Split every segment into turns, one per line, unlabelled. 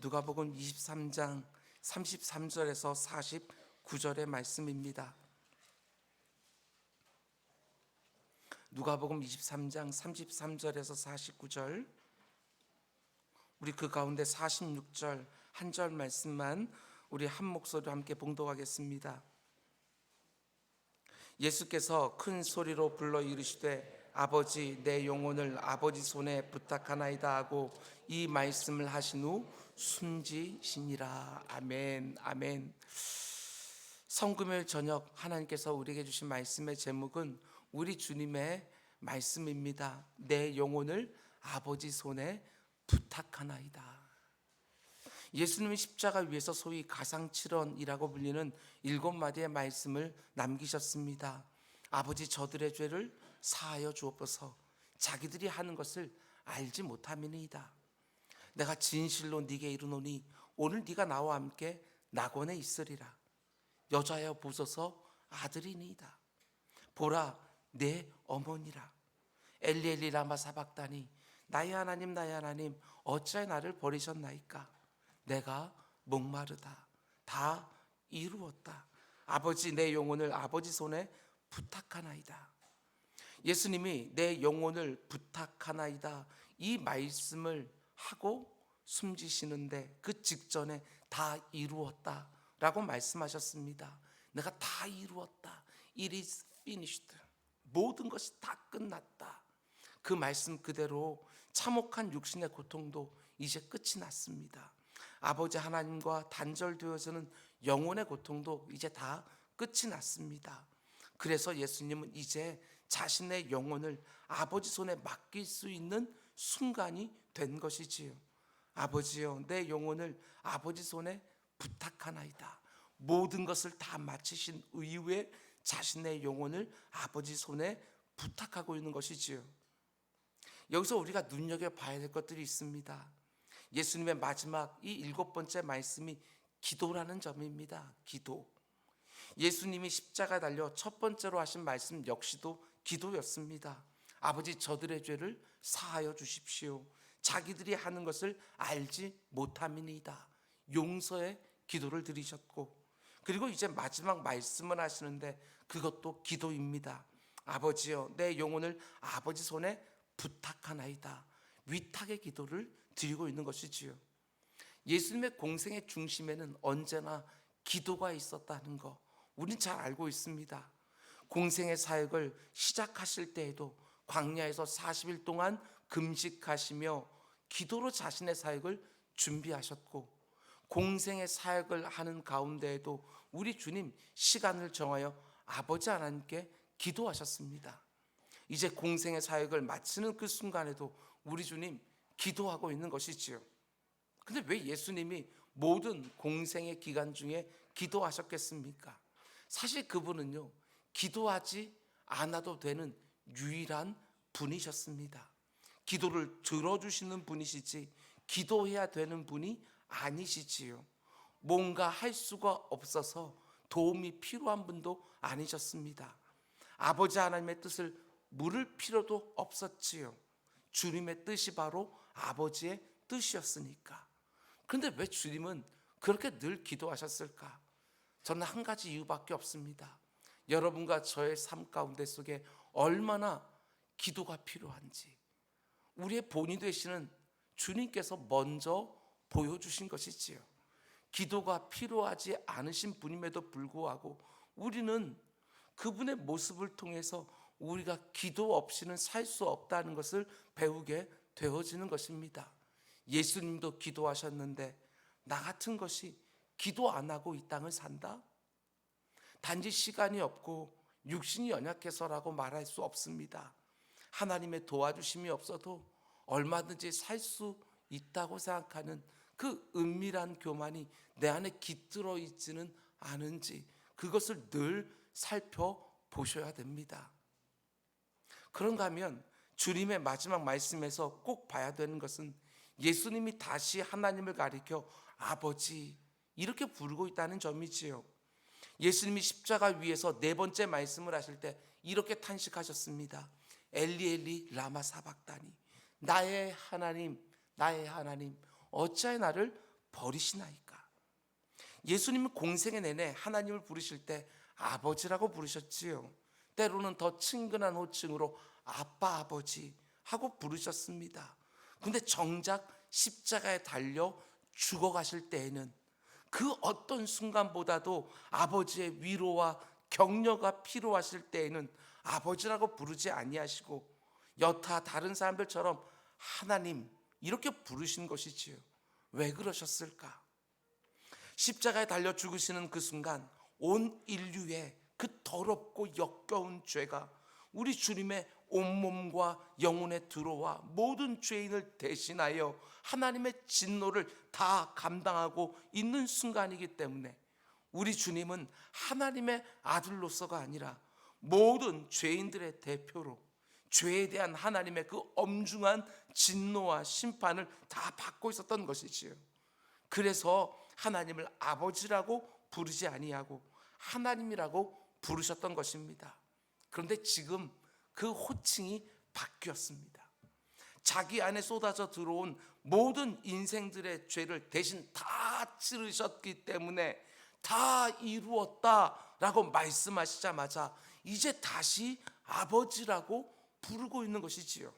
누가복음 23장 33절에서 49절의 말씀입니다. 누가복음 23장 33절에서 49절, 우리 그 가운데 46절 한 절 말씀만 우리 한 목소리로 함께 봉독하겠습니다. 예수께서 큰 소리로 불러 이르시되 아버지, 내 영혼을 아버지 손에 부탁하나이다 하고 이 말씀을 하신 후 숨지시니라. 아멘. 아멘. 성금요일 저녁 하나님께서 우리에게 주신 말씀의 제목은 우리 주님의 말씀입니다. 내 영혼을 아버지 손에 부탁하나이다. 예수님이 십자가 위에서 소위 가상칠언이라고 불리는 7마디의 말씀을 남기셨습니다. 아버지, 저들의 죄를 사하여 주옵소서. 자기들이 하는 것을 알지 못함이니이다. 내가 진실로 네게 이르노니 오늘 네가 나와 함께 낙원에 있으리라. 여자여 보소서, 아들이니이다. 보라, 내 어머니라. 엘리 엘리 라마 사박다니, 나의 하나님 나의 하나님 어찌하여 나를 버리셨나이까. 내가 목마르다. 다 이루었다. 아버지, 내 영혼을 아버지 손에 부탁하나이다. 예수님이 내 영혼을 부탁하나이다 이 말씀을 하고 숨지시는데 그 직전에 다 이루었다 라고 말씀하셨습니다. 내가 다 이루었다. It is finished. 모든 것이 다 끝났다. 그 말씀 그대로 참혹한 육신의 고통도 이제 끝이 났습니다. 아버지 하나님과 단절되어지는 영혼의 고통도 이제 다 끝이 났습니다. 그래서 예수님은 이제 자신의 영혼을 아버지 손에 맡길 수 있는 순간이 된 것이지요. 아버지여, 내 영혼을 아버지 손에 부탁하나이다. 모든 것을 다 마치신 이후에 자신의 영혼을 아버지 손에 부탁하고 있는 것이지요. 여기서 우리가 눈여겨봐야 될 것들이 있습니다. 예수님의 마지막 이 7번째 말씀이 기도라는 점입니다. 기도. 예수님이 십자가에 달려 첫 번째로 하신 말씀 역시도 기도였습니다. 아버지, 저들의 죄를 사하여 주십시오. 자기들이 하는 것을 알지 못함이니이다. 용서의 기도를 드리셨고, 그리고 이제 마지막 말씀을 하시는데 그것도 기도입니다. 아버지여, 내 영혼을 아버지 손에 부탁하나이다. 위탁의 기도를 드리고 있는 것이지요. 예수님의 공생의 중심에는 언제나 기도가 있었다는 거 우린 잘 알고 있습니다. 공생의 사역을 시작하실 때에도 광야에서 40일 동안 금식하시며 기도로 자신의 사역을 준비하셨고, 공생의 사역을 하는 가운데에도 우리 주님 시간을 정하여 아버지 하나님께 기도하셨습니다. 이제 공생의 사역을 마치는 그 순간에도 우리 주님 기도하고 있는 것이지요. 근데 왜 예수님이 모든 공생의 기간 중에 기도하셨겠습니까? 사실 그분은요, 기도하지 않아도 되는 유일한 분이셨습니다. 기도를 들어주시는 분이시지 기도해야 되는 분이 아니시지요. 뭔가 할 수가 없어서 도움이 필요한 분도 아니셨습니다. 아버지 하나님의 뜻을 물을 필요도 없었지요. 주님의 뜻이 바로 아버지의 뜻이었으니까. 그런데 왜 주님은 그렇게 늘 기도하셨을까? 저는 한 가지 이유밖에 없습니다. 여러분과 저의 삶 가운데 속에 얼마나 기도가 필요한지 우리의 본이 되시는 주님께서 먼저 보여주신 것이지요. 기도가 필요하지 않으신 분임에도 불구하고 우리는 그분의 모습을 통해서 우리가 기도 없이는 살 수 없다는 것을 배우게 되어지는 것입니다. 예수님도 기도하셨는데 나 같은 것이 기도 안 하고 이 땅을 산다? 단지 시간이 없고 육신이 연약해서라고 말할 수 없습니다. 하나님의 도와주심이 없어도 얼마든지 살 수 있다고 생각하는 그 은밀한 교만이 내 안에 깃들어 있지는 않은지 그것을 늘 살펴보셔야 됩니다. 그런가 하면 주님의 마지막 말씀에서 꼭 봐야 되는 것은 예수님이 다시 하나님을 가리켜 아버지 이렇게 부르고 있다는 점이지요. 예수님이 십자가 위에서 4번째 말씀을 하실 때 이렇게 탄식하셨습니다. 엘리 엘리 라마 사박다니, 나의 하나님 나의 하나님 어찌하여 나를 버리시나이까? 예수님은 공생의 내내 하나님을 부르실 때 아버지라고 부르셨지요. 때로는 더 친근한 호칭으로 아빠, 아버지 하고 부르셨습니다. 근데 정작 십자가에 달려 죽어가실 때에는 그 어떤 순간보다도 아버지의 위로와 격려가 필요하실 때에는 아버지라고 부르지 아니하시고 여타 다른 사람들처럼 하나님 이렇게 부르신 것이지요. 왜 그러셨을까? 십자가에 달려 죽으시는 그 순간 온 인류의 그 더럽고 역겨운 죄가 우리 주님의 온몸과 영혼에 들어와 모든 죄인을 대신하여 하나님의 진노를 다 감당하고 있는 순간이기 때문에 우리 주님은 하나님의 아들로서가 아니라 모든 죄인들의 대표로 죄에 대한 하나님의 그 엄중한 진노와 심판을 다 받고 있었던 것이지요. 그래서 하나님을 아버지라고 부르지 아니하고 하나님이라고 부르셨던 것입니다. 그런데 지금 그 호칭이 바뀌었습니다. 자기 안에 쏟아져 들어온 모든 인생들의 죄를 대신 다 치르셨기 때문에 다 이루었다라고 말씀하시자마자 이제 다시 아버지라고 부르고 있는 것이지요.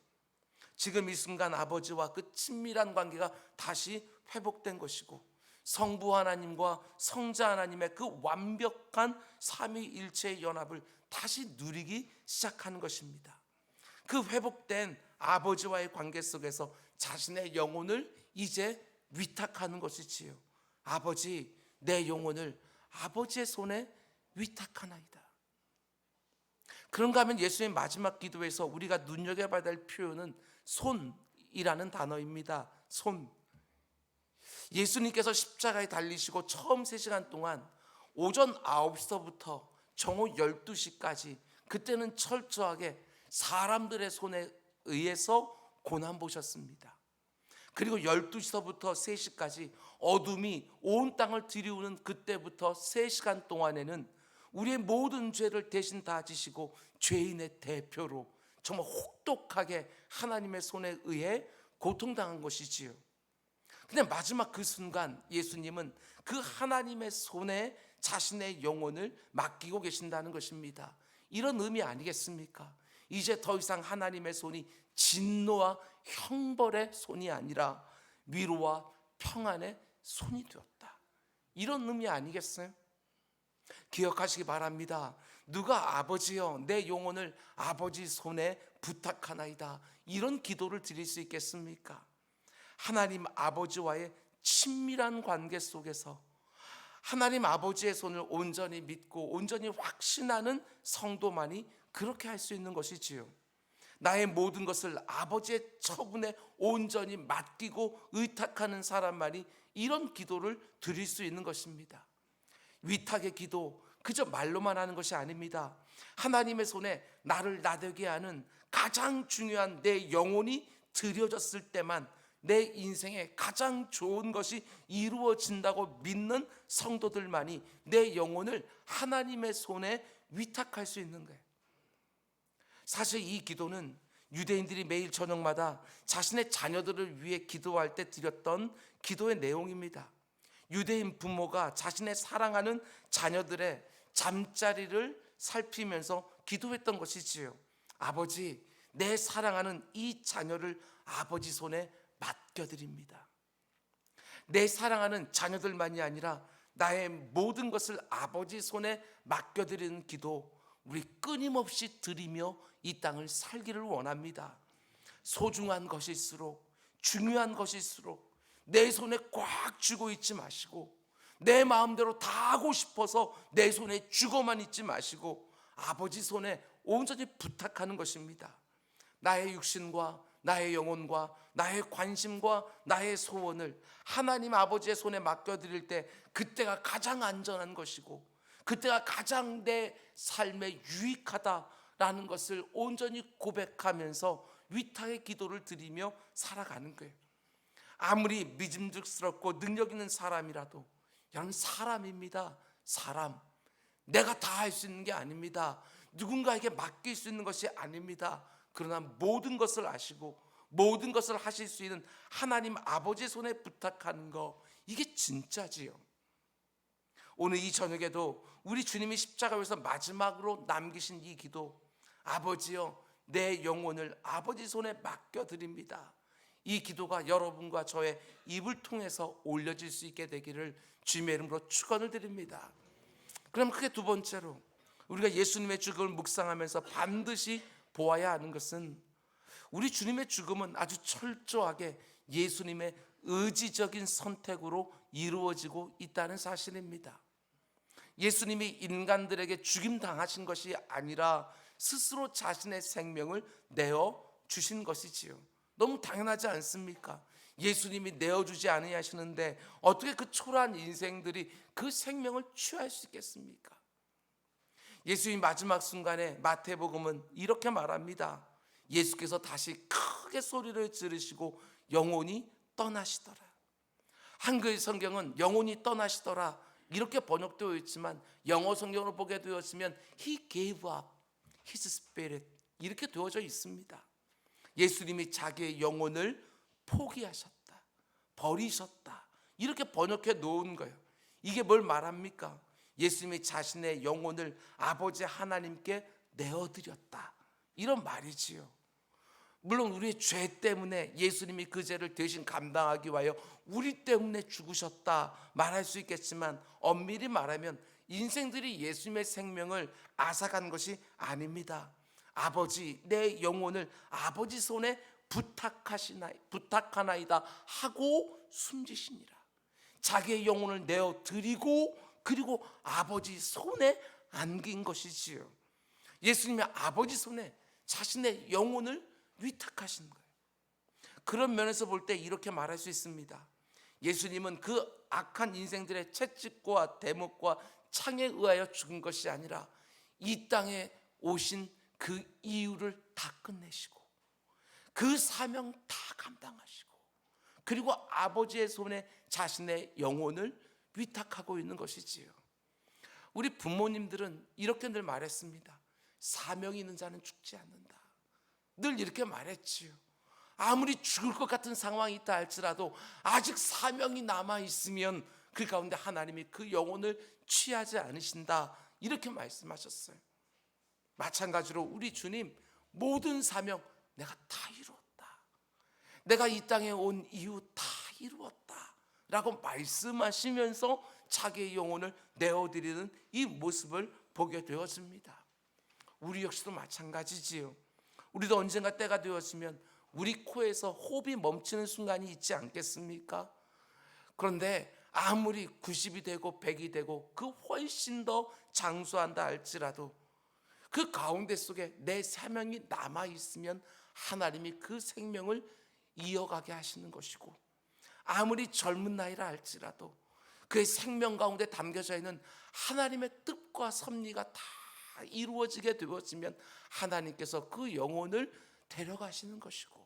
지금 이 순간 아버지와 그 친밀한 관계가 다시 회복된 것이고 성부 하나님과 성자 하나님의 그 완벽한 삼위일체의 연합을 다시 누리기 시작하는 것입니다. 그 회복된 아버지와의 관계 속에서 자신의 영혼을 이제 위탁하는 것이지요. 아버지, 내 영혼을 아버지의 손에 위탁하나이다. 그런가 하면 예수의 마지막 기도에서 우리가 눈여겨봐야 될 표현은 손이라는 단어입니다. 손. 예수님께서 십자가에 달리시고 처음 3시간 동안 오전 9시부터 정오 12시까지 그때는 철저하게 사람들의 손에 의해서 고난 보셨습니다. 그리고 12시부터 3시까지 어둠이 온 땅을 들이우는 그때부터 3시간 동안에는 우리의 모든 죄를 대신 다 지시고 죄인의 대표로 정말 혹독하게 하나님의 손에 의해 고통당한 것이지요. 근데 마지막 그 순간 예수님은 그 하나님의 손에 자신의 영혼을 맡기고 계신다는 것입니다. 이런 의미 아니겠습니까? 이제 더 이상 하나님의 손이 진노와 형벌의 손이 아니라 위로와 평안의 손이 되었다. 이런 의미 아니겠어요? 기억하시기 바랍니다. 누가 아버지여 내 영혼을 아버지 손에 부탁하나이다 이런 기도를 드릴 수 있겠습니까? 하나님 아버지와의 친밀한 관계 속에서 하나님 아버지의 손을 온전히 믿고 온전히 확신하는 성도만이 그렇게 할 수 있는 것이지요. 나의 모든 것을 아버지의 처분에 온전히 맡기고 의탁하는 사람만이 이런 기도를 드릴 수 있는 것입니다. 위탁의 기도 그저 말로만 하는 것이 아닙니다. 하나님의 손에 나를 나되게 하는 가장 중요한 내 영혼이 드려졌을 때만 내 인생에 가장 좋은 것이 이루어진다고 믿는 성도들만이 내 영혼을 하나님의 손에 위탁할 수 있는 거예요. 사실 이 기도는 유대인들이 매일 저녁마다 자신의 자녀들을 위해 기도할 때 드렸던 기도의 내용입니다. 유대인 부모가 자신의 사랑하는 자녀들의 잠자리를 살피면서 기도했던 것이지요. 아버지, 내 사랑하는 이 자녀를 아버지 손에 맡겨드립니다. 내 사랑하는 자녀들만이 아니라 나의 모든 것을 아버지 손에 맡겨드리는 기도 우리 끊임없이 드리며 이 땅을 살기를 원합니다. 소중한 것일수록 중요한 것일수록 내 손에 꽉 쥐고 있지 마시고 내 마음대로 다 하고 싶어서 내 손에 쥐고만 있지 마시고 아버지 손에 온전히 부탁하는 것입니다. 나의 육신과 나의 영혼과 나의 관심과 나의 소원을 하나님 아버지의 손에 맡겨드릴 때 그때가 가장 안전한 것이고 그때가 가장 내 삶에 유익하다라는 것을 온전히 고백하면서 위탁의 기도를 드리며 살아가는 거예요. 아무리 믿음직스럽고 능력 있는 사람이라도 여러분 사람입니다. 사람. 내가 다 할 수 있는 게 아닙니다. 누군가에게 맡길 수 있는 것이 아닙니다. 그러나 모든 것을 아시고 모든 것을 하실 수 있는 하나님 아버지 손에 부탁하는 거 이게 진짜지요. 오늘 이 저녁에도 우리 주님이 십자가에서 마지막으로 남기신 이 기도, 아버지여 내 영혼을 아버지 손에 맡겨드립니다. 이 기도가 여러분과 저의 입을 통해서 올려질 수 있게 되기를 주님의 이름으로 축원을 드립니다. 그럼 그게 두 번째로 우리가 예수님의 죽음을 묵상하면서 반드시 보아야 하는 것은 우리 주님의 죽음은 아주 철저하게 예수님의 의지적인 선택으로 이루어지고 있다는 사실입니다. 예수님이 인간들에게 죽임당하신 것이 아니라 스스로 자신의 생명을 내어 주신 것이지요. 너무 당연하지 않습니까? 예수님이 내어주지 아니하시는데 어떻게 그 초라한 인생들이 그 생명을 취할 수 있겠습니까? 예수님 마지막 순간에 마태복음은 이렇게 말합니다. 예수께서 다시 크게 소리를 지르시고 영혼이 떠나시더라. 한글 성경은 영혼이 떠나시더라 이렇게 번역되어 있지만 영어 성경으로 보게 되었으면 He gave up His spirit 이렇게 되어져 있습니다. 예수님이 자기의 영혼을 포기하셨다, 버리셨다 이렇게 번역해 놓은 거예요. 이게 뭘 말합니까? 예수님이 자신의 영혼을 아버지 하나님께 내어드렸다 이런 말이지요. 물론 우리의 죄 때문에 예수님이 그 죄를 대신 감당하기 위하여 우리 때문에 죽으셨다 말할 수 있겠지만 엄밀히 말하면 인생들이 예수님의 생명을 앗아간 것이 아닙니다. 아버지 내 영혼을 아버지 손에 부탁하나이다 하고 숨지시니라. 자기의 영혼을 내어 드리고 그리고 아버지 손에 안긴 것이지요. 예수님이 아버지 손에 자신의 영혼을 위탁하신 거예요. 그런 면에서 볼 때 이렇게 말할 수 있습니다. 예수님은 그 악한 인생들의 채찍과 대목과 창에 의하여 죽은 것이 아니라 이 땅에 오신 그 이유를 다 끝내시고 그 사명 다 감당하시고 그리고 아버지의 손에 자신의 영혼을 위탁하고 있는 것이지요. 우리 부모님들은 이렇게 늘 말했습니다. 사명이 있는 자는 죽지 않는다. 늘 이렇게 말했지요. 아무리 죽을 것 같은 상황이 있다 할지라도 아직 사명이 남아있으면 그 가운데 하나님이 그 영혼을 취하지 않으신다 이렇게 말씀하셨어요. 마찬가지로 우리 주님 모든 사명 내가 다 이루었다, 내가 이 땅에 온 이유 다 이루었다 라고 말씀하시면서 자기의 영혼을 내어드리는 이 모습을 보게 되었습니다. 우리 역시도 마찬가지지요. 우리도 언젠가 때가 되었으면 우리 코에서 호흡이 멈추는 순간이 있지 않겠습니까? 그런데 아무리 90이 되고 100이 되고 그 훨씬 더 장수한다 할지라도 그 가운데 속에 내 사명이 남아있으면 하나님이 그 생명을 이어가게 하시는 것이고 아무리 젊은 나이라 할지라도 그의 생명 가운데 담겨져 있는 하나님의 뜻과 섭리가 다 이루어지게 되었으면 하나님께서 그 영혼을 데려가시는 것이고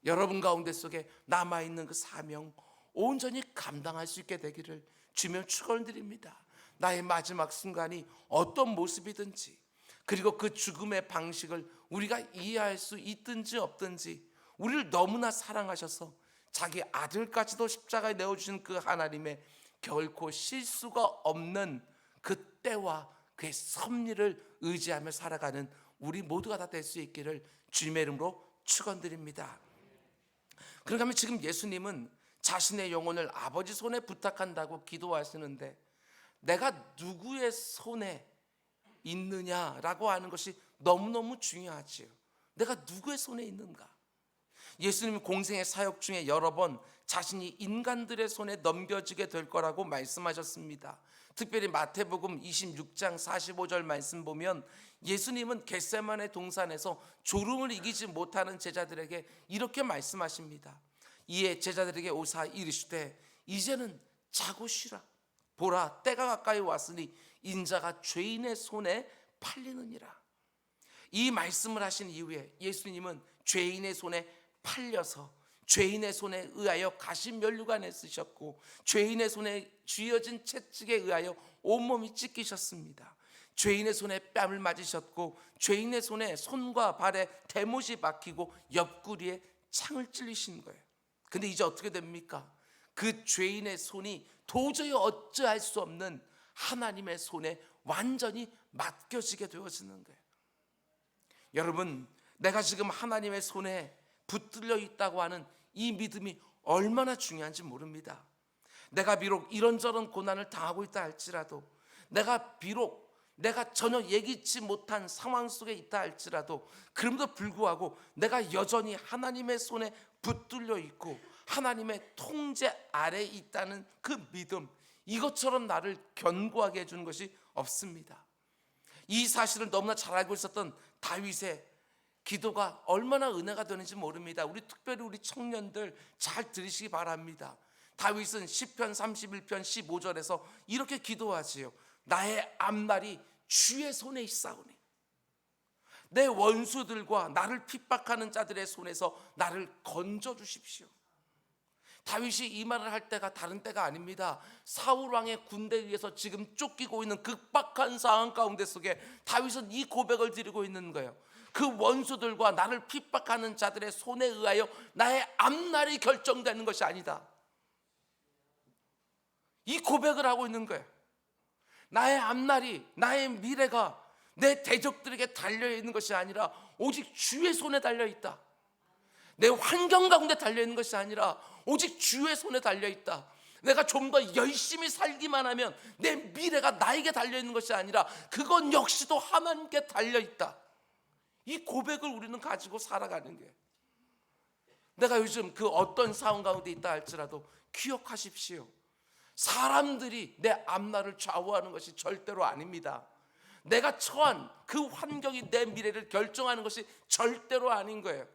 여러분 가운데 속에 남아있는 그 사명 온전히 감당할 수 있게 되기를 주며 축원드립니다. 나의 마지막 순간이 어떤 모습이든지 그리고 그 죽음의 방식을 우리가 이해할 수 있든지 없든지 우리를 너무나 사랑하셔서 자기 아들까지도 십자가에 내어주신 그 하나님의 결코 실수가 없는 그 때와 그의 섭리를 의지하며 살아가는 우리 모두가 다 될 수 있기를 주님의 이름으로 축원드립니다. 그런가 하면 지금 예수님은 자신의 영혼을 아버지 손에 부탁한다고 기도하시는데 내가 누구의 손에 있느냐라고 하는 것이 너무너무 중요하지요. 내가 누구의 손에 있는가? 예수님은 공생의 사역 중에 여러 번 자신이 인간들의 손에 넘겨지게 될 거라고 말씀하셨습니다. 특별히 마태복음 26장 45절 말씀 보면 예수님은 겟세마네 동산에서 졸음을 이기지 못하는 제자들에게 이렇게 말씀하십니다. 이에 제자들에게 오사 이르시되 이제는 자고 쉬라. 보라 때가 가까이 왔으니 인자가 죄인의 손에 팔리느니라. 이 말씀을 하신 이후에 예수님은 죄인의 손에 팔려서 죄인의 손에 의하여 가시면류관에 쓰셨고 죄인의 손에 쥐어진 채찍에 의하여 온몸이 찢기셨습니다. 죄인의 손에 뺨을 맞으셨고 죄인의 손에 손과 발에 대못이 박히고 옆구리에 창을 찔리신 거예요. 근데 이제 어떻게 됩니까? 그 죄인의 손이 도저히 어찌할 수 없는 하나님의 손에 완전히 맡겨지게 되어지는 거예요. 여러분, 내가 지금 하나님의 손에 붙들려 있다고 하는 이 믿음이 얼마나 중요한지 모릅니다. 내가 비록 이런저런 고난을 당하고 있다 할지라도, 내가 전혀 예기치 못한 상황 속에 있다 할지라도, 그럼에도 불구하고 내가 여전히 하나님의 손에 붙들려 있고 하나님의 통제 아래에 있다는 그 믿음, 이것처럼 나를 견고하게 해주는 것이 없습니다. 이 사실을 너무나 잘 알고 있었던 다윗의 기도가 얼마나 은혜가 되는지 모릅니다. 특별히 우리 청년들 잘 들으시기 바랍니다. 다윗은 시편 31편 15절에서 이렇게 기도하지요. 나의 앞날이 주의 손에 있사오니 내 원수들과 나를 핍박하는 자들의 손에서 나를 건져 주십시오. 다윗이 이 말을 할 때가 다른 때가 아닙니다. 사울 왕의 군대에 의해서 지금 쫓기고 있는 극박한 상황 가운데 속에 다윗은 이 고백을 드리고 있는 거예요. 그 원수들과 나를 핍박하는 자들의 손에 의하여 나의 앞날이 결정되는 것이 아니다. 이 고백을 하고 있는 거예요. 나의 앞날이, 나의 미래가 내 대적들에게 달려있는 것이 아니라 오직 주의 손에 달려있다. 내 환경 가운데 달려있는 것이 아니라 오직 주의 손에 달려있다. 내가 좀 더 열심히 살기만 하면 내 미래가 나에게 달려있는 것이 아니라 그건 역시도 하나님께 달려있다. 이 고백을 우리는 가지고 살아가는 거예요. 내가 요즘 그 어떤 상황 가운데 있다 할지라도 기억하십시오. 사람들이 내 앞날을 좌우하는 것이 절대로 아닙니다. 내가 처한 그 환경이 내 미래를 결정하는 것이 절대로 아닌 거예요.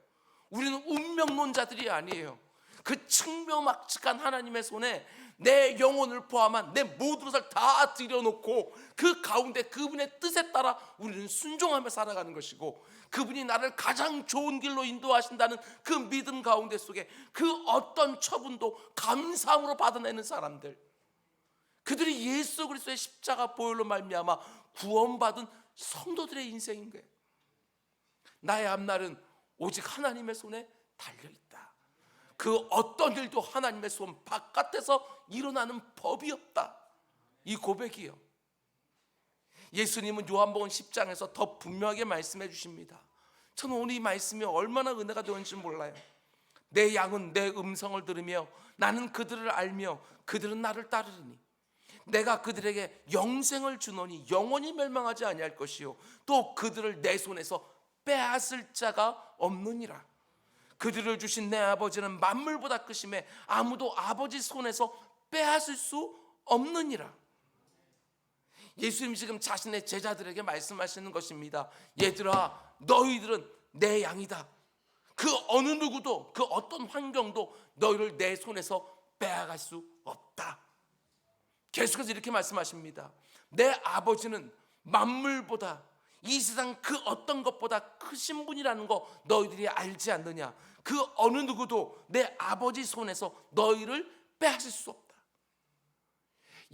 우리는 운명론자들이 아니에요. 그 측묘막측한 하나님의 손에 내 영혼을 포함한 내 모든 것을 다 들여놓고 그 가운데 그분의 뜻에 따라 우리는 순종하며 살아가는 것이고, 그분이 나를 가장 좋은 길로 인도하신다는 그 믿음 가운데 속에 그 어떤 처분도 감사함으로 받아내는 사람들, 그들이 예수 그리스도의 십자가 보혈로 말미암아 구원받은 성도들의 인생인 거예요. 나의 앞날은 오직 하나님의 손에 달려있다. 그 어떤 일도 하나님의 손 바깥에서 일어나는 법이 없다. 이 고백이요. 예수님은 요한복음 10장에서 더 분명하게 말씀해 주십니다. 저는 오늘 이 말씀이 얼마나 은혜가 되는지 몰라요. 내 양은 내 음성을 들으며 나는 그들을 알며 그들은 나를 따르리니 내가 그들에게 영생을 주노니 영원히 멸망하지 아니할 것이요 또 그들을 내 손에서 빼앗을 자가 없느니라. 그들을 주신 내 아버지는 만물보다 크심에 아무도 아버지 손에서 빼앗을 수 없느니라. 예수님 지금 자신의 제자들에게 말씀하시는 것입니다. 얘들아, 너희들은 내 양이다. 그 어느 누구도, 그 어떤 환경도 너희를 내 손에서 빼앗을 수 없다. 계속해서 이렇게 말씀하십니다. 내 아버지는 만물보다, 이 세상 그 어떤 것보다 크신 분이라는 거 너희들이 알지 않느냐. 그 어느 누구도 내 아버지 손에서 너희를 빼앗을 수 없다.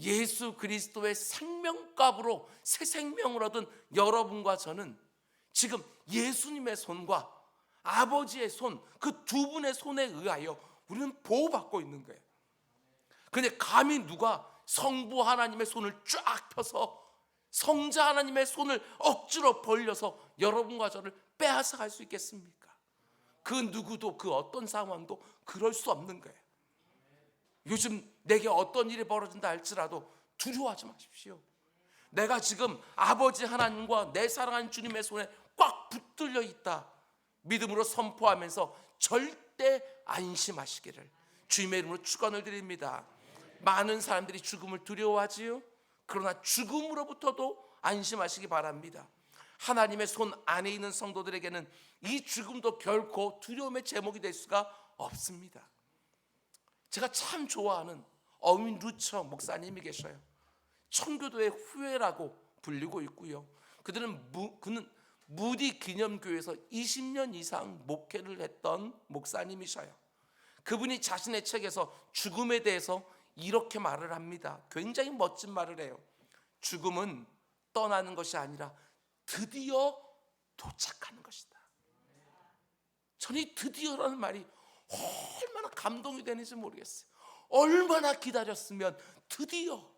예수 그리스도의 생명값으로 새 생명을 얻은 여러분과 저는 지금 예수님의 손과 아버지의 손, 그 두 분의 손에 의하여 우리는 보호받고 있는 거예요. 근데 감히 누가 성부 하나님의 손을 쫙 펴서 성자 하나님의 손을 억지로 벌려서 여러분과 저를 빼앗아 갈 수 있겠습니까? 그 누구도 그 어떤 상황도 그럴 수 없는 거예요. 요즘 내게 어떤 일이 벌어진다 할지라도 두려워하지 마십시오. 내가 지금 아버지 하나님과 내 사랑하는 주님의 손에 꽉 붙들려 있다 믿음으로 선포하면서 절대 안심하시기를 주님의 이름으로 축원을 드립니다. 많은 사람들이 죽음을 두려워하지요. 그러나 죽음으로부터도 안심하시기 바랍니다. 하나님의 손 안에 있는 성도들에게는 이 죽음도 결코 두려움의 제목이 될 수가 없습니다. 제가 참 좋아하는 어윈 루처 목사님이 계셔요. 청교도의 후예라고 불리고 있고요. 그는 무디 기념교회에서 20년 이상 목회를 했던 목사님이셔요. 그분이 자신의 책에서 죽음에 대해서 이렇게 말을 합니다. 굉장히 멋진 말을 해요. 죽음은 떠나는 것이 아니라 드디어 도착하는 것이다. 저는 이 드디어라는 말이 얼마나 감동이 되는지 모르겠어요. 얼마나 기다렸으면 드디어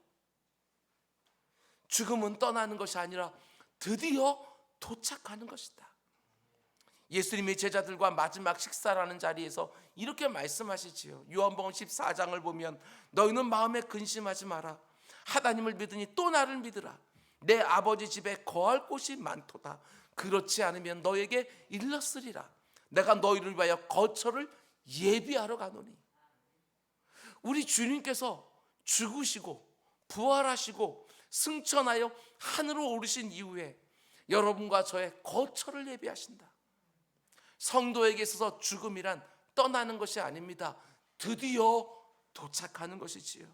죽음은 떠나는 것이 아니라 드디어 도착하는 것이다. 예수님이 제자들과 마지막 식사라는 자리에서 이렇게 말씀하시지요. 요한복음 14장을 보면 너희는 마음에 근심하지 마라. 하나님을 믿으니 또 나를 믿으라. 내 아버지 집에 거할 곳이 많도다. 그렇지 않으면 너에게 일렀으리라. 내가 너희를 위하여 거처를 예비하러 가노니. 우리 주님께서 죽으시고 부활하시고 승천하여 하늘로 오르신 이후에 여러분과 저의 거처를 예비하신다. 성도에게 있어서 죽음이란 떠나는 것이 아닙니다. 드디어 도착하는 것이지요.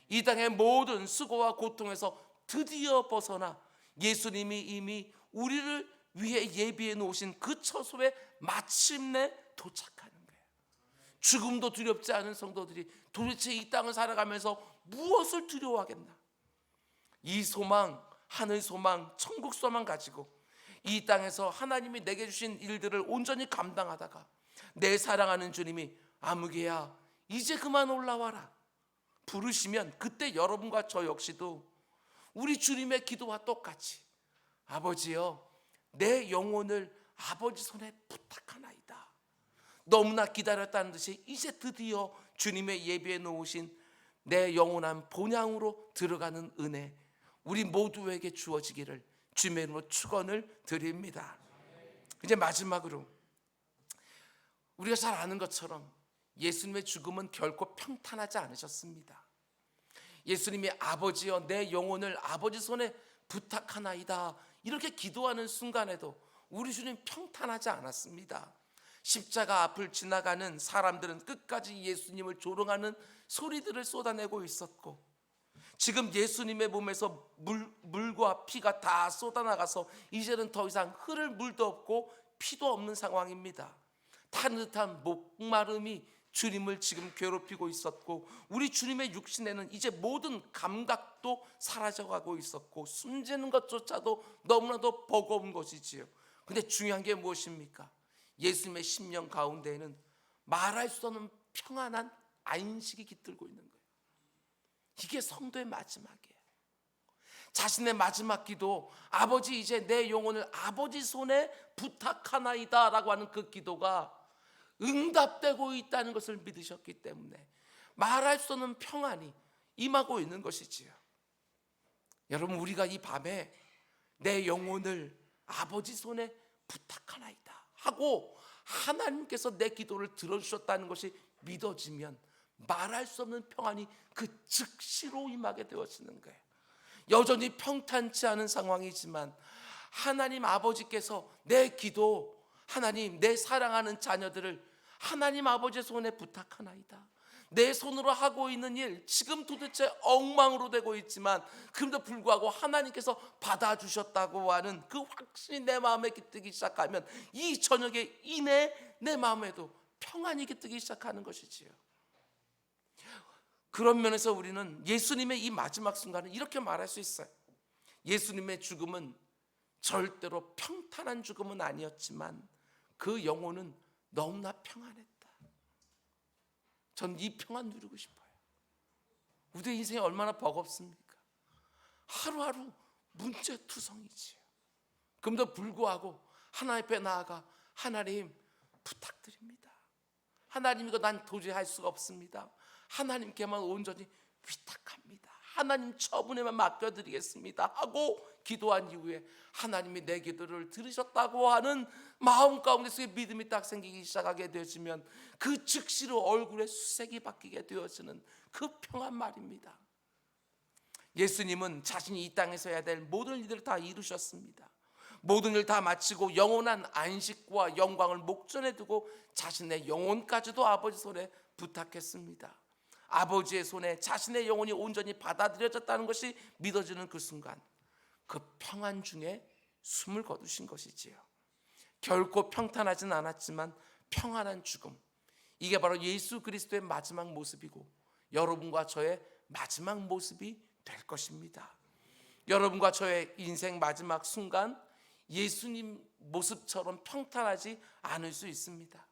이 땅의 모든 수고와 고통에서 드디어 벗어나 예수님이 이미 우리를 위해 예비해 놓으신 그 처소에 마침내 도착하는 거예요. 죽음도 두렵지 않은 성도들이 도대체 이 땅을 살아가면서 무엇을 두려워하겠나? 이 소망, 하늘 소망, 천국 소망 가지고 이 땅에서 하나님이 내게 주신 일들을 온전히 감당하다가 내 사랑하는 주님이 아무개야 이제 그만 올라와라 부르시면 그때 여러분과 저 역시도 우리 주님의 기도와 똑같이 아버지여 내 영혼을 아버지 손에 부탁하나이다. 너무나 기다렸다는 듯이 이제 드디어 주님의 예비해 놓으신 내 영원한 본향으로 들어가는 은혜 우리 모두에게 주어지기를 주님의 이름으로 축원을 드립니다. 이제 마지막으로 우리가 잘 아는 것처럼 예수님의 죽음은 결코 평탄하지 않으셨습니다. 예수님이 아버지여 내 영혼을 아버지 손에 부탁하나이다 이렇게 기도하는 순간에도 우리 주님 평탄하지 않았습니다. 십자가 앞을 지나가는 사람들은 끝까지 예수님을 조롱하는 소리들을 쏟아내고 있었고 지금 예수님의 몸에서 물과 피가 다 쏟아나가서 이제는 더 이상 흐를 물도 없고 피도 없는 상황입니다. 타는 듯한 목마름이 주님을 지금 괴롭히고 있었고 우리 주님의 육신에는 이제 모든 감각도 사라져가고 있었고 숨지는 것조차도 너무나도 버거운 것이지요. 근데 중요한 게 무엇입니까? 예수님의 심령 가운데에는 말할 수 없는 평안한 안식이 깃들고 있는 거예요. 이게 성도의 마지막이에요. 자신의 마지막 기도 아버지 이제 내 영혼을 아버지 손에 부탁하나이다 라고 하는 그 기도가 응답되고 있다는 것을 믿으셨기 때문에 말할 수 없는 평안이 임하고 있는 것이지요. 여러분 우리가 이 밤에 내 영혼을 아버지 손에 부탁하나이다 하고 하나님께서 내 기도를 들어주셨다는 것이 믿어지면 말할 수 없는 평안이 그 즉시로 임하게 되어지는 거예요. 여전히 평탄치 않은 상황이지만 하나님 아버지께서 내 기도 하나님 내 사랑하는 자녀들을 하나님 아버지의 손에 부탁하나이다. 내 손으로 하고 있는 일 지금 도대체 엉망으로 되고 있지만 그럼에도 불구하고 하나님께서 받아주셨다고 하는 그 확신이 내 마음에 깃들기 시작하면 이 저녁에 이내 내 마음에도 평안이 깃들기 시작하는 것이지요. 그런 면에서 우리는 예수님의 이 마지막 순간을 이렇게 말할 수 있어요. 예수님의 죽음은 절대로 평탄한 죽음은 아니었지만 그 영혼은 너무나 평안했다. 전 이 평안 누리고 싶어요. 우리의 인생이 얼마나 버겁습니까? 하루하루 문제투성이지요. 그럼에도 불구하고 하나님 앞에 나아가 하나님 부탁드립니다. 하나님 이거 난 도저히 할 수가 없습니다. 하나님께만 온전히 위탁합니다. 하나님 처분에만 맡겨드리겠습니다 하고 기도한 이후에 하나님이 내 기도를 들으셨다고 하는 마음 가운데서 믿음이 딱 생기기 시작하게 되어지면 그 즉시로 얼굴에 수색이 바뀌게 되어지는 그 평안 말입니다. 예수님은 자신이 이 땅에서 해야 될 모든 일들을 다 이루셨습니다. 모든 일 다 마치고 영원한 안식과 영광을 목전에 두고 자신의 영혼까지도 아버지 손에 부탁했습니다. 아버지의 손에 자신의 영혼이 온전히 받아들여졌다는 것이 믿어지는 그 순간 그 평안 중에 숨을 거두신 것이지요. 결코 평탄하진 않았지만 평안한 죽음, 이게 바로 예수 그리스도의 마지막 모습이고 여러분과 저의 마지막 모습이 될 것입니다. 여러분과 저의 인생 마지막 순간 예수님 모습처럼 평탄하지 않을 수 있습니다.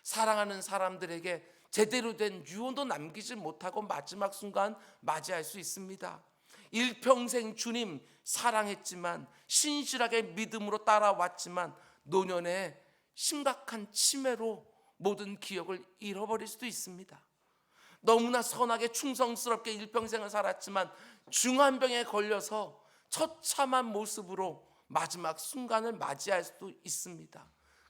사랑하는 사람들에게 제대로 된 유언도 남기지 못하고 마지막 순간 맞이할 수 있습니다. 일평생 주님 사랑했지만, 신실하게 믿음으로 따라왔지만 노년에 심각한 치매로 모든 기억을 잃어버릴 수도 있습니다. 너무나 선하게 충성스럽게 일평생을 살았지만 중환병에 걸려서 처참한 모습으로 마지막 순간을 맞이할 수도 있습니다.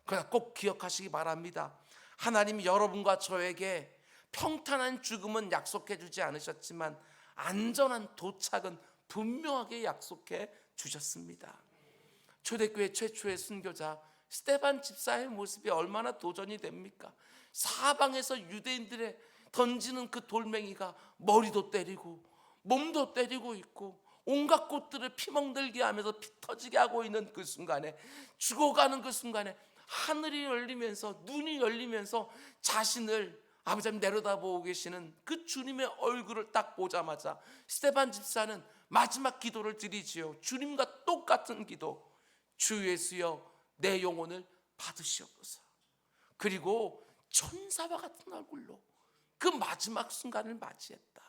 그러나 꼭 기억하시기 바랍니다. 하나님이 여러분과 저에게 평탄한 죽음은 약속해 주지 않으셨지만 안전한 도착은 분명하게 약속해 주셨습니다. 초대교회 최초의 순교자 스데반 집사의 모습이 얼마나 도전이 됩니까? 사방에서 유대인들의 던지는 그 돌멩이가 머리도 때리고 몸도 때리고 있고 온갖 곳들을 피멍들게 하면서 피 터지게 하고 있는 그 순간에, 죽어가는 그 순간에 하늘이 열리면서, 눈이 열리면서 자신을 아버지 내려다보고 계시는 그 주님의 얼굴을 딱 보자마자 스데반 집사는 마지막 기도를 드리지요. 주님과 똑같은 기도. 주 예수여 내 영혼을 받으시옵소서. 그리고 천사와 같은 얼굴로 그 마지막 순간을 맞이했다.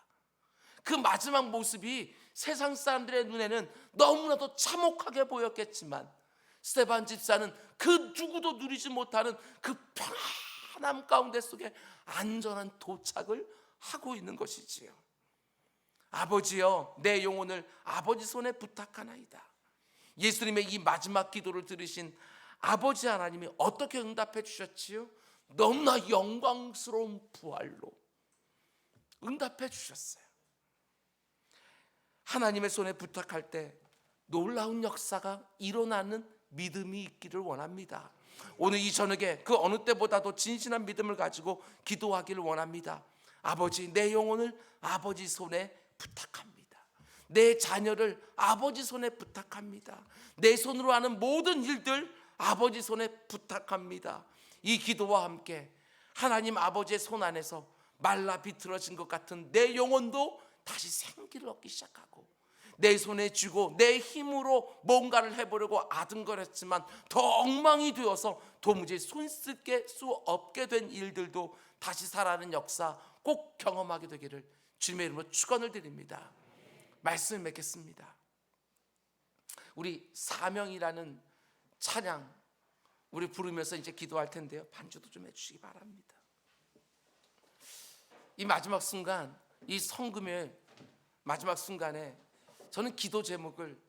그 마지막 모습이 세상 사람들의 눈에는 너무나도 참혹하게 보였겠지만 스데반 집사는 그 누구도 누리지 못하는 그 평안함 가운데 속에 안전한 도착을 하고 있는 것이지요. 아버지여 내 영혼을 아버지 손에 부탁하나이다. 예수님의 이 마지막 기도를 들으신 아버지 하나님이 어떻게 응답해 주셨지요? 너무나 영광스러운 부활로 응답해 주셨어요. 하나님의 손에 부탁할 때 놀라운 역사가 일어나는 믿음이 있기를 원합니다. 오늘 이 저녁에 그 어느 때보다도 진실한 믿음을 가지고 기도하기를 원합니다. 아버지 내 영혼을 아버지 손에 부탁합니다. 내 자녀를 아버지 손에 부탁합니다. 내 손으로 하는 모든 일들 아버지 손에 부탁합니다. 이 기도와 함께 하나님 아버지의 손 안에서 말라 비틀어진 것 같은 내 영혼도 다시 생기를 얻기 시작하고, 내 손에 쥐고 내 힘으로 뭔가를 해보려고 아등거렸지만 더 엉망이 되어서 도무지 손쓸 수 없게 된 일들도 다시 살아나는 역사 꼭 경험하게 되기를 주님의 이름으로 축원을 드립니다. 말씀을 맺겠습니다. 우리 사명이라는 찬양 우리 부르면서 이제 기도할 텐데요, 반주도 좀 해주시기 바랍니다. 이 마지막 순간, 이 성금의 마지막 순간에 저는 기도 제목을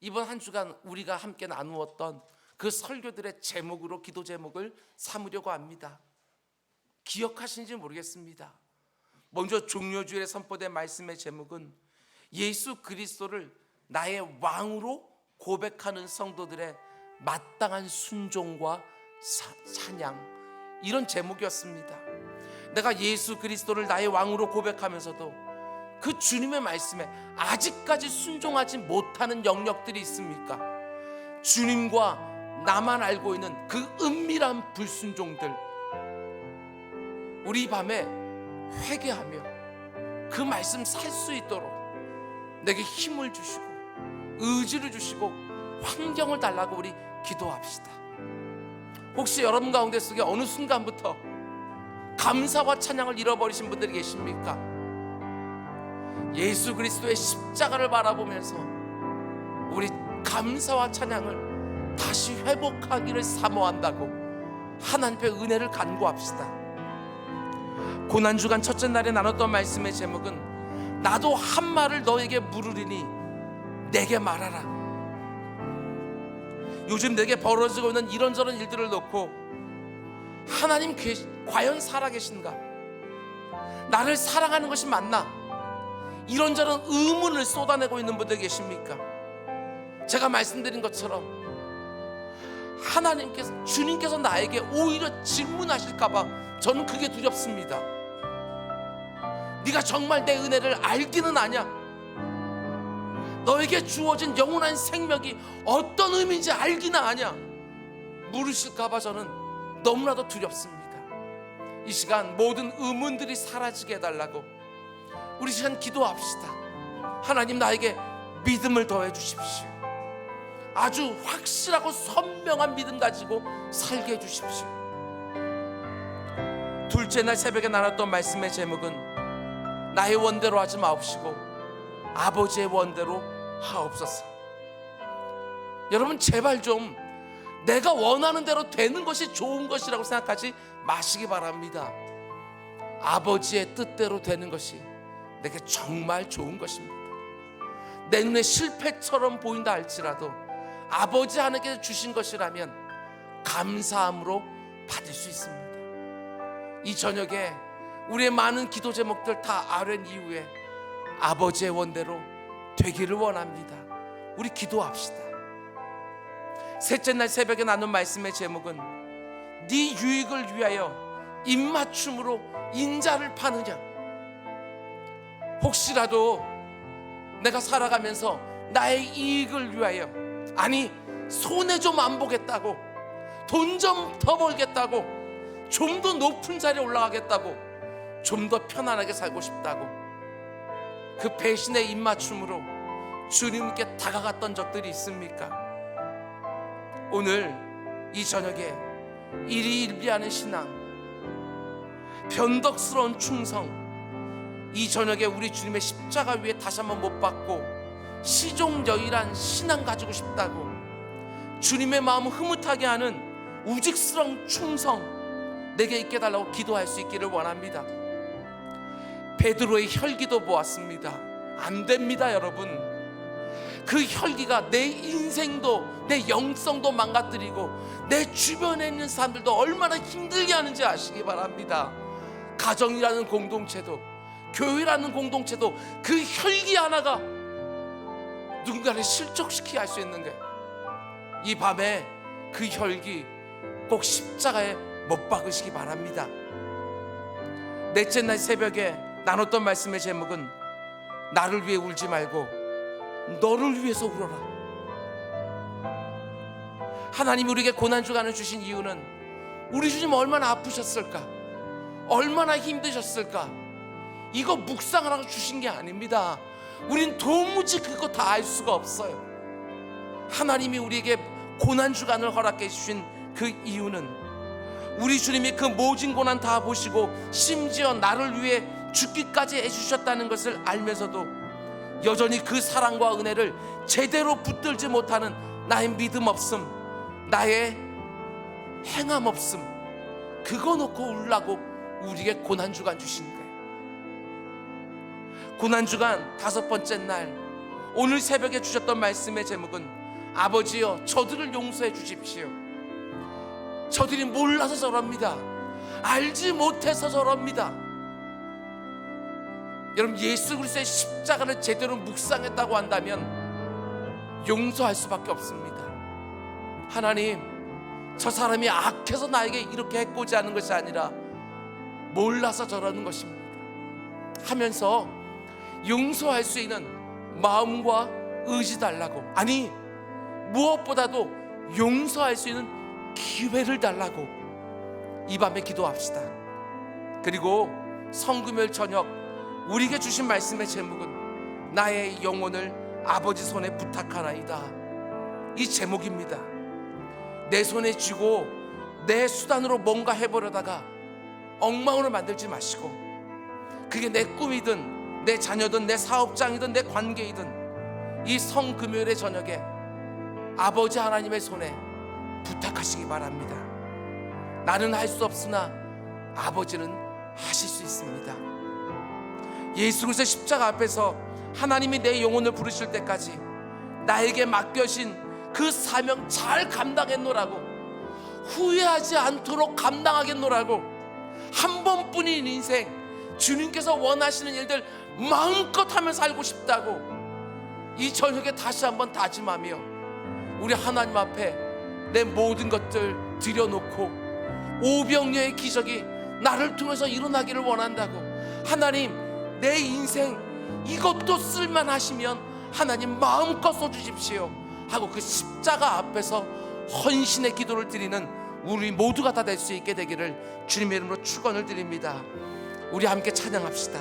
이번 한 주간 우리가 함께 나누었던 그 설교들의 제목으로 기도 제목을 삼으려고 합니다. 기억하시는지 모르겠습니다. 먼저 종료주일에 선포된 말씀의 제목은 예수 그리스도를 나의 왕으로 고백하는 성도들의 마땅한 순종과 찬양, 이런 제목이었습니다. 내가 예수 그리스도를 나의 왕으로 고백하면서도 그 주님의 말씀에 아직까지 순종하지 못하는 영역들이 있습니까? 주님과 나만 알고 있는 그 은밀한 불순종들, 우리 밤에 회개하며 그 말씀 살 수 있도록 내게 힘을 주시고 의지를 주시고 환경을 달라고 우리 기도합시다. 혹시 여러분 가운데 속에 어느 순간부터 감사와 찬양을 잃어버리신 분들이 계십니까? 예수 그리스도의 십자가를 바라보면서 우리 감사와 찬양을 다시 회복하기를 사모한다고 하나님의 은혜를 간구합시다. 고난주간 첫째 날에 나눴던 말씀의 제목은 나도 한 말을 너에게 물으리니 내게 말하라. 요즘 내게 벌어지고 있는 이런저런 일들을 놓고 하나님 과연 살아계신가? 나를 사랑하는 것이 맞나? 이런저런 의문을 쏟아내고 있는 분들 계십니까? 제가 말씀드린 것처럼 주님께서 나에게 오히려 질문하실까봐 저는 그게 두렵습니다. 네가 정말 내 은혜를 알기는 아냐? 너에게 주어진 영원한 생명이 어떤 의미인지 알기는 아냐? 물으실까봐 저는 너무나도 두렵습니다. 이 시간 모든 의문들이 사라지게 해달라고 우리 시간 기도합시다. 하나님 나에게 믿음을 더해 주십시오. 아주 확실하고 선명한 믿음 가지고 살게 해 주십시오. 둘째 날 새벽에 나눴던 말씀의 제목은 나의 원대로 하지 마옵시고 아버지의 원대로 하옵소서. 여러분, 제발 좀 내가 원하는 대로 되는 것이 좋은 것이라고 생각하지 마시기 바랍니다. 아버지의 뜻대로 되는 것이 내게 정말 좋은 것입니다. 내 눈에 실패처럼 보인다 할지라도 아버지 하나님께서 주신 것이라면 감사함으로 받을 수 있습니다. 이 저녁에 우리의 많은 기도 제목들 다 아뢰는 이후에 아버지의 원대로 되기를 원합니다. 우리 기도합시다. 셋째 날 새벽에 나눈 말씀의 제목은 네 유익을 위하여 입맞춤으로 인자를 파느냐. 혹시라도 내가 살아가면서 나의 이익을 위하여, 아니 손해 좀 안 보겠다고, 돈 좀 더 벌겠다고, 좀 더 높은 자리에 올라가겠다고, 좀 더 편안하게 살고 싶다고 그 배신의 입맞춤으로 주님께 다가갔던 적들이 있습니까? 오늘 이 저녁에 일희일비하는 신앙, 변덕스러운 충성, 이 저녁에 우리 주님의 십자가 위에 다시 한번 못 박고 시종여일한 신앙 가지고 싶다고, 주님의 마음을 흐뭇하게 하는 우직스러운 충성 내게 있게 달라고 기도할 수 있기를 원합니다. 베드로의 혈기도 보았습니다. 안 됩니다, 여러분. 그 혈기가 내 인생도, 내 영성도 망가뜨리고 내 주변에 있는 사람들도 얼마나 힘들게 하는지 아시기 바랍니다. 가정이라는 공동체도, 교회라는 공동체도 그 혈기 하나가 누군가를 실족시키게 할 수 있는 거예요. 이 밤에 그 혈기 꼭 십자가에 못 박으시기 바랍니다. 넷째 날 새벽에 나눴던 말씀의 제목은 나를 위해 울지 말고 너를 위해서 울어라. 하나님이 우리에게 고난주간을 주신 이유는 우리 주님 얼마나 아프셨을까, 얼마나 힘드셨을까, 이거 묵상하라고 주신 게 아닙니다. 우린 도무지 그거 다 알 수가 없어요. 하나님이 우리에게 고난주간을 허락해 주신 그 이유는 우리 주님이 그 모진 고난 다 보시고 심지어 나를 위해 죽기까지 해주셨다는 것을 알면서도 여전히 그 사랑과 은혜를 제대로 붙들지 못하는 나의 믿음 없음, 나의 행함 없음, 그거 놓고 울라고 우리에게 고난주간 주신 거예요. 고난주간 다섯 번째 날, 오늘 새벽에 주셨던 말씀의 제목은 아버지여 저들을 용서해 주십시오. 저들이 몰라서 저럽니다. 알지 못해서 저럽니다. 여러분, 예수 그리스도의 십자가를 제대로 묵상했다고 한다면 용서할 수밖에 없습니다. 하나님, 저 사람이 악해서 나에게 이렇게 해코지 하는 것이 아니라 몰라서 저러는 것입니다 하면서 용서할 수 있는 마음과 의지 달라고, 아니 무엇보다도 용서할 수 있는 기회를 달라고 이 밤에 기도합시다. 그리고 성금요일 저녁 우리에게 주신 말씀의 제목은 나의 영혼을 아버지 손에 부탁하나이다. 이 제목입니다. 내 손에 쥐고 내 수단으로 뭔가 해보려다가 엉망으로 만들지 마시고, 그게 내 꿈이든 내 자녀든 내 사업장이든 내 관계이든 이 성금요일의 저녁에 아버지 하나님의 손에 부탁하시기 바랍니다. 나는 할 수 없으나 아버지는 하실 수 있습니다. 예수 그리스도의 십자가 앞에서 하나님이 내 영혼을 부르실 때까지 나에게 맡겨진 그 사명 잘 감당했노라고, 후회하지 않도록 감당하겠노라고, 한 번뿐인 인생 주님께서 원하시는 일들 마음껏 하며 살고 싶다고 이 저녁에 다시 한번 다짐하며 우리 하나님 앞에 내 모든 것들 들여놓고 오병이어의 기적이 나를 통해서 일어나기를 원한다고, 하나님 내 인생 이것도 쓸만하시면 하나님 마음껏 써주십시오 하고 그 십자가 앞에서 헌신의 기도를 드리는 우리 모두가 다 될 수 있게 되기를 주님의 이름으로 축원을 드립니다. 우리 함께 찬양합시다.